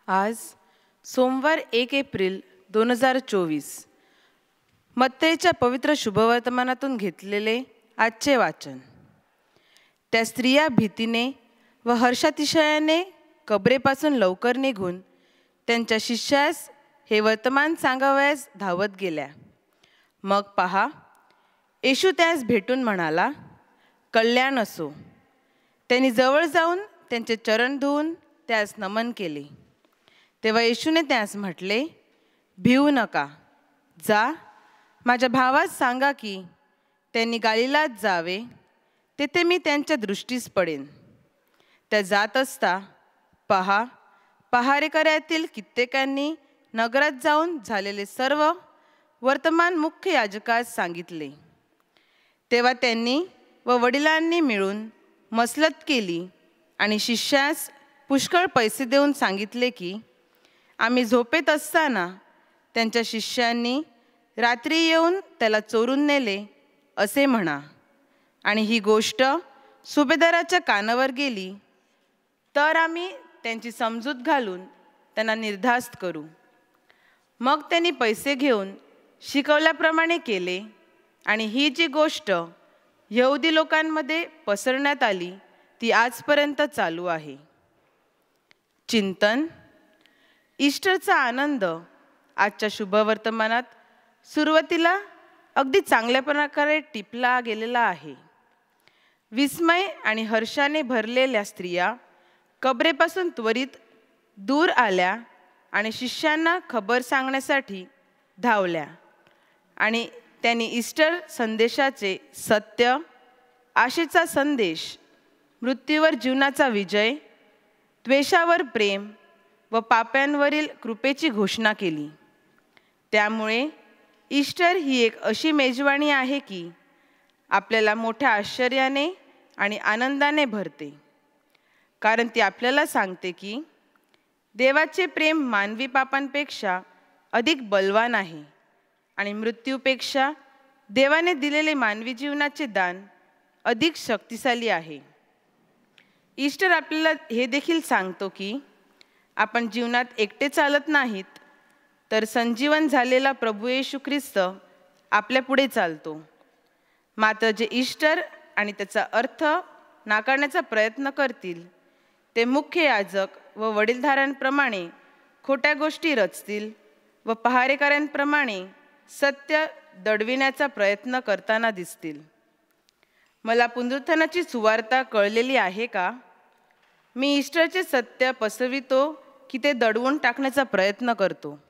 आज सोमवार 1 एप्रिल 2024 मत्तेच्या पवित्र शुभवर्तमानातून घेतलेले आजचे वाचन. त्या स्त्रिया भीतीने व हर्षातिशयाने कबरेपासून लवकर निघून त्यांच्या शिष्यास हे वर्तमान सांगावयास धावत गेल्या. मग पहा, येशू त्यास भेटून म्हणाला, कल्याण असो. त्यांनी जवळ जाऊन त्यांचे चरण धुवून त्यास नमन केले. तेव्हा येशूने त्यास म्हटले, भिवू नका. जा, माझ्या भावास सांगा की त्यांनी गालिलात जावे, तेथे मी त्यांच्या दृष्टीस पडेन. त्या जात असता पहा, पहारेकऱ्यातील कित्येकांनी नगरात जाऊन झालेले सर्व वर्तमान मुख्य याजकास सांगितले. तेव्हा त्यांनी व वडिलांनी मिळून मसलत केली आणि शिष्यास पुष्कळ पैसे देऊन सांगितले की आम्ही झोपेत असताना त्यांच्या शिष्यांनी रात्री येऊन त्याला चोरून नेले असे म्हणा. आणि ही गोष्ट सुभेदाराच्या कानावर गेली तर आम्ही त्यांची समजूत घालून त्यांना निर्धास्त करू. मग त्यांनी पैसे घेऊन शिकवल्याप्रमाणे केले आणि ही जी गोष्ट यहुदी लोकांमध्ये पसरण्यात आली ती आजपर्यंत चालू आहे. चिंतन. ईस्टरचा आनंद आजच्या शुभवर्तमानात सुरुवातीला अगदी चांगल्या प्रकारे टिपला गेलेला आहे. विस्मय आणि हर्षाने भरलेल्या स्त्रिया कबरेपासून त्वरित दूर आल्या आणि शिष्यांना खबर सांगण्यासाठी धावल्या आणि त्यांनी ईस्टर संदेशाचे सत्य, आशेचा संदेश, मृत्यूवर जीवनाचा विजय, द्वेषावर प्रेम व पाप्यांवरील कृपेची घोषणा केली. त्यामुळे ईस्टर ही एक अशी मेजवानी आहे की आपल्याला मोठ्या आश्चर्याने आणि आनंदाने भरते, कारण ती आपल्याला सांगते की देवाचे प्रेम मानवी पापांपेक्षा अधिक बलवान आहे आणि मृत्यूपेक्षा देवाने दिलेले मानवी जीवनाचे दान अधिक शक्तिशाली आहे. ईस्टर आपल्याला हे देखील सांगतो की आपण जीवनात एकटे चालत नाहीत, तर संजीवन झालेला प्रभू येशू ख्रिस्त आपल्या पुढे चालतो. मात्र जे ईस्टर आणि त्याचा अर्थ नाकारण्याचा प्रयत्न करतील ते मुख्य याजक व वडीलधाऱ्यांप्रमाणे खोट्या गोष्टी रचतील व पहारेकऱ्यांप्रमाणे सत्य दडविण्याचा प्रयत्न करताना दिसतील. मला पुनरुत्थानाची सुवार्ता कळलेली आहे का? मी ईस्टरचे सत्य पसरवितो की ते दडवून टाकण्याचा प्रयत्न करतो?